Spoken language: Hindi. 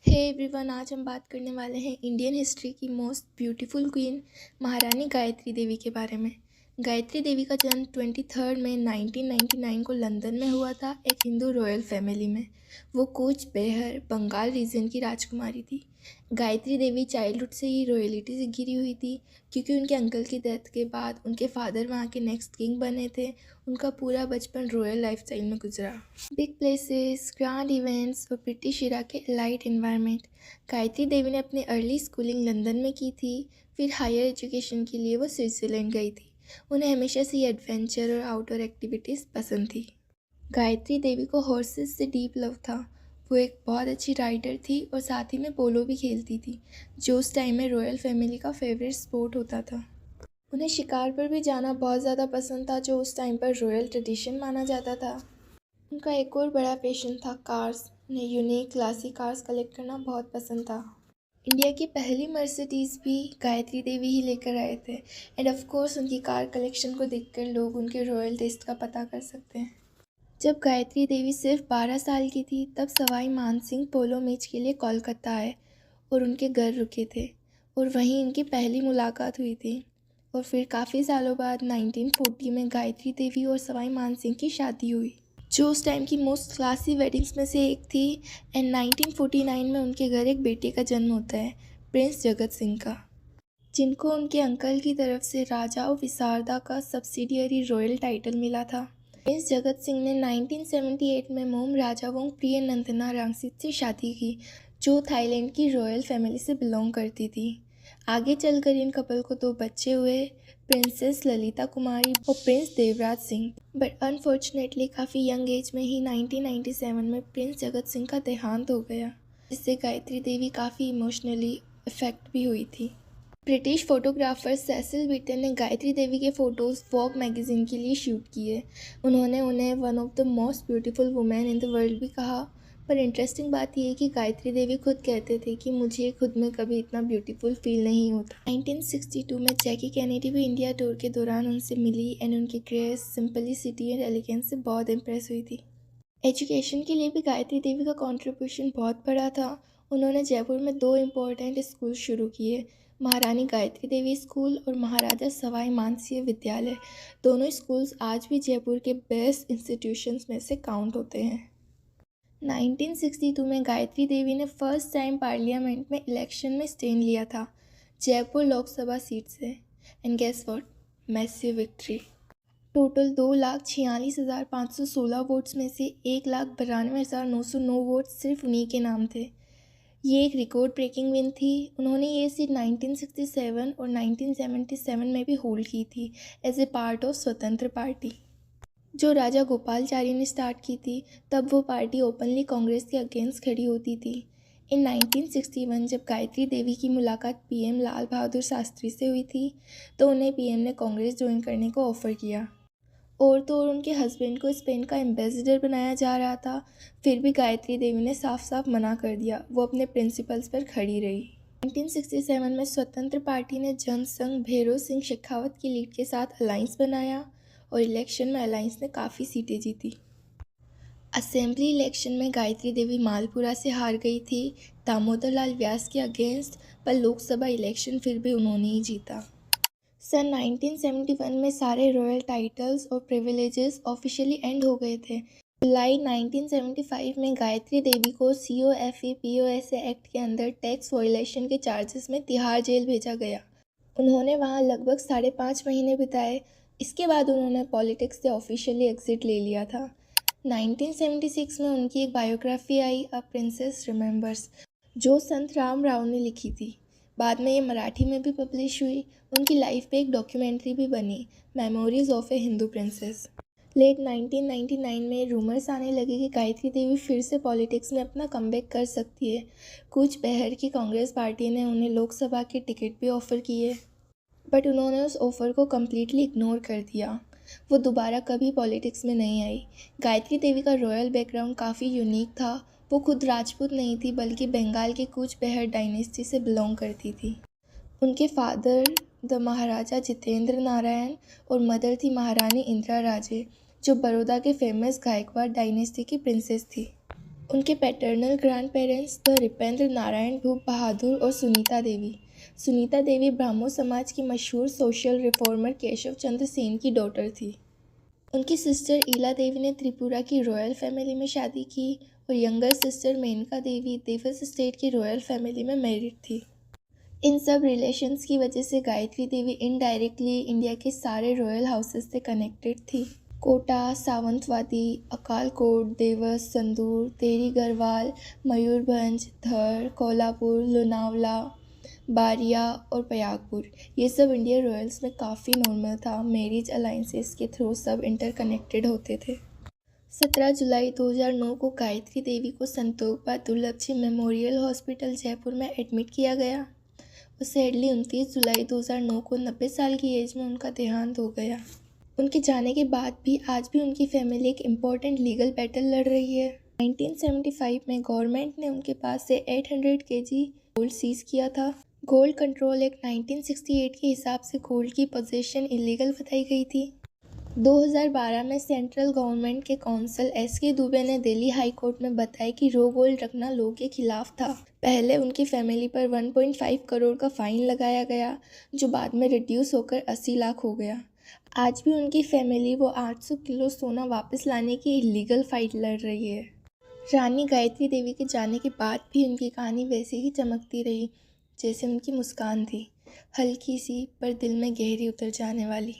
हे एवरीवन, आज हम बात करने वाले हैं इंडियन हिस्ट्री की मोस्ट ब्यूटीफुल क्वीन महारानी गायत्री देवी के बारे में। गायत्री देवी का जन्म 23 मई 1999 को लंदन में हुआ था, एक हिंदू रॉयल फैमिली में। वो कूच बेहर बंगाल रीजन की राजकुमारी थी। गायत्री देवी चाइल्डहुड से ही रॉयलिटी से घिरी हुई थी, क्योंकि उनके अंकल की डेथ के बाद उनके फादर वहाँ के नेक्स्ट किंग बने थे। उनका पूरा बचपन रॉयल लाइफस्टाइल में गुजरा। बिग प्लेसेस, ग्रैंड इवेंट्स और ब्रिटिश इरा के लाइट इन्वायरमेंट। गायत्री देवी ने अपनी अर्ली स्कूलिंग लंदन में की थी, फिर हायर एजुकेशन के लिए वो स्विट्ज़रलैंड गई थी। उन्हें हमेशा से एडवेंचर और आउटडोर एक्टिविटीज़ पसंद थी। गायत्री देवी को हॉर्सेस से डीप लव था। वो एक बहुत अच्छी राइडर थी और साथ ही में पोलो भी खेलती थी, जो उस टाइम में रॉयल फैमिली का फेवरेट स्पोर्ट होता था। उन्हें शिकार पर भी जाना बहुत ज़्यादा पसंद था, जो उस टाइम पर रॉयल ट्रेडिशन माना जाता था। उनका एक और बड़ा पैशन था कार्स। उन्हें यूनिक क्लासिक कार्स कलेक्ट करना बहुत पसंद था। इंडिया की पहली मर्सिडीज़ भी गायत्री देवी ही लेकर आए थे, एंड ऑफ कोर्स उनकी कार कलेक्शन को देखकर लोग उनके रॉयल टेस्ट का पता कर सकते हैं। जब गायत्री देवी सिर्फ 12 साल की थी, तब सवाई मानसिंह पोलो मैच के लिए कोलकाता आए और उनके घर रुके थे, और वहीं इनकी पहली मुलाकात हुई थी। और फिर काफ़ी सालों बाद 1940 में गायत्री देवी और सवाई मानसिंह की शादी हुई, जो उस टाइम की मोस्ट क्लासी वेडिंग्स में से एक थी। एंड 1949 में उनके घर एक बेटे का जन्म होता है, प्रिंस जगत सिंह का, जिनको उनके अंकल की तरफ से राजा और विसारदा का सब्सिडियरी रॉयल टाइटल मिला था। प्रिंस जगत सिंह ने 1978 में मोम राजावोंग प्रिय नंदना रांगसित से शादी की, जो थाईलैंड की रॉयल फैमिली से बिलोंग करती थी। आगे चलकर इन कपल को 2 बच्चे हुए, प्रिंसेस ललिता कुमारी और Prince Devraj Singh. But unfortunately काफ़ी यंग एज में ही 1997 में प्रिंस जगत सिंह का देहांत हो गया, जिससे गायत्री देवी काफ़ी इमोशनली अफेक्ट भी हुई थी। ब्रिटिश फोटोग्राफर सेसिल बीटन ने गायत्री देवी के फ़ोटोज़ वॉग मैगज़ीन के लिए शूट किए। उन्होंने उन्हें one of the most beautiful women in the world भी कहा। पर इंटरेस्टिंग बात यह है कि गायत्री देवी खुद कहते थे कि मुझे खुद में कभी इतना ब्यूटीफुल फील नहीं होता। 1962 में जैकी कैनेडी भी इंडिया टूर के दौरान उनसे मिली, एंड उनकी ग्रेस, सिंपलिसिटी एंड एलिगेंस से बहुत इम्प्रेस हुई थी। एजुकेशन के लिए भी गायत्री देवी का कंट्रीब्यूशन बहुत बड़ा था। उन्होंने जयपुर में 2 इम्पोर्टेंट स्कूल शुरू किए, महारानी गायत्री देवी स्कूल और महाराजा सवाई मानसिंह विद्यालय। दोनों स्कूल्स आज भी जयपुर के बेस्ट इंस्टीट्यूशंस में से काउंट होते हैं। 1962 में गायत्री देवी ने फर्स्ट टाइम पार्लियामेंट में इलेक्शन में स्टैंड लिया था, जयपुर लोकसभा सीट से। And guess what, massive victory. Total 2,46,516 votes में से 1,92,909 वोट्स सिर्फ उन्हीं के नाम थे। ये एक रिकॉर्ड ब्रेकिंग विन थी। उन्होंने ये सीट 1967 और 1977 में भी होल्ड की थी एज ए पार्ट ऑफ स्वतंत्र पार्टी, जो राजा गोपालचारी ने स्टार्ट की थी। तब वो पार्टी ओपनली कांग्रेस के अगेंस्ट खड़ी होती थी। इन 1961 जब गायत्री देवी की मुलाकात पीएम लाल बहादुर शास्त्री से हुई थी, तो उन्हें पीएम ने कांग्रेस ज्वाइन करने को ऑफ़र किया। और तो और उनके हस्बैंड को स्पेन का एम्बेसडर बनाया जा रहा था। फिर भी गायत्री देवी ने साफ साफ मना कर दिया। वो अपने प्रिंसिपल्स पर खड़ी रही। 1967 में स्वतंत्र पार्टी ने जनसंघ भैरव सिंह शेखावत की लीड के साथ अलायंस बनाया, और इलेक्शन में अलायंस ने काफ़ी सीटें जीती। असेंबली इलेक्शन में गायत्री देवी मालपुरा से हार गई थी, दामोदर लाल व्यास के अगेंस्ट, पर लोकसभा इलेक्शन फिर भी उन्होंने ही जीता। सन 1971 में सारे रॉयल टाइटल्स और प्रिविलेजेस ऑफिशियली एंड हो गए थे। जुलाई 1975 में गायत्री देवी को COFE-POSA एक्ट के अंदर टैक्स वायलेशन के चार्जेस में तिहाड़ जेल भेजा गया। उन्होंने वहां लगभग 5.5 महीने बिताए। इसके बाद उन्होंने पॉलिटिक्स से ऑफिशियली एग्जिट ले लिया था। 1976 में उनकी एक biography I, a princess remembers, जो संत राम राव ने लिखी थी। बाद में ये मराठी में भी पब्लिश हुई। उनकी लाइफ पे एक डॉक्यूमेंट्री भी बनी, memories of a Hindu princess. Late 1999 में रूमर्स आने लगे कि गायत्री देवी फिर से पॉलिटिक्स में अपना कमबैक कर सकती है। कुछ बहर की कांग्रेस पार्टी ने उन्हें लोकसभा के टिकट भी ऑफ़र किए, बट उन्होंने उस ऑफ़र को कम्प्लीटली इग्नोर कर दिया। वो दोबारा कभी पॉलिटिक्स में नहीं आई। गायत्री देवी का रॉयल बैकग्राउंड काफ़ी यूनिक था। वो खुद राजपूत नहीं थी, बल्कि बंगाल के कूच बेहर डायनेस्टी से बिलोंग करती थी। उनके फादर द महाराजा जितेंद्र नारायण और मदर थी महारानी इंदिरा राजे, जो बड़ौदा के फेमस गायकवाड़ डायनेस्टी की प्रिंसेस थी। उनके paternal grand parents the Nripendra Narayan भूप बहादुर और सुनीता देवी। सुनीता देवी ब्राह्मो समाज की मशहूर सोशल रिफॉर्मर केशव चंद्र सेन की डॉटर थी। उनकी सिस्टर ईला देवी ने त्रिपुरा की रॉयल फैमिली में शादी की और यंगर सिस्टर मेनका देवी देवस स्टेट की रॉयल फैमिली में मैरिड थी। इन सब रिलेशंस की वजह से गायत्री देवी इनडायरेक्टली इंडिया के सारे रॉयल हाउसेस से कनेक्टेड थी। कोटा, सावंतवादी, अकालकोट, देवस, संदूर, तेरी गढ़वाल, मयूरभंज, धर, कोल्हापुर, लोनावला, बारिया और प्रयागपुर, ये सब इंडियन रॉयल्स में काफ़ी नॉर्मल था। मैरिज अलाइंसेस के थ्रू सब इंटरकनेक्टेड होते थे। 17 जुलाई 2009 को गायत्री देवी को संतोखबा दुर्लभ जी मेमोरियल हॉस्पिटल जयपुर में एडमिट किया गया और सैडली 29 जुलाई 2009 को 90 साल की एज में उनका देहांत हो गया। उनके जाने के बाद भी आज भी उनकी फैमिली एक इम्पोर्टेंट लीगल बैटल लड़ रही है। 1975 में गवर्नमेंट ने उनके पास से 800 kg गोल्ड सीज किया था। गोल्ड कंट्रोल एक्ट 1968 के हिसाब से गोल्ड की पोजीशन इलीगल बताई गई थी। 2012 में सेंट्रल गवर्नमेंट के काउंसिल एस.के. दुबे ने दिल्ली हाई कोर्ट में बताया कि रॉ गोल्ड रखना लॉ के खिलाफ था। पहले उनकी फैमिली पर 1.5 करोड़ का फाइन लगाया गया, जो बाद में रिड्यूस होकर 80 लाख हो गया। आज भी उनकी फैमिली वो 800 किलो सोना वापस लाने की इलीगल फाइट लड़ रही है। रानी गायत्री देवी के जाने के बाद भी उनकी कहानी वैसे ही चमकती रही जैसे उनकी मुस्कान थी, हल्की सी पर दिल में गहरी उतर जाने वाली।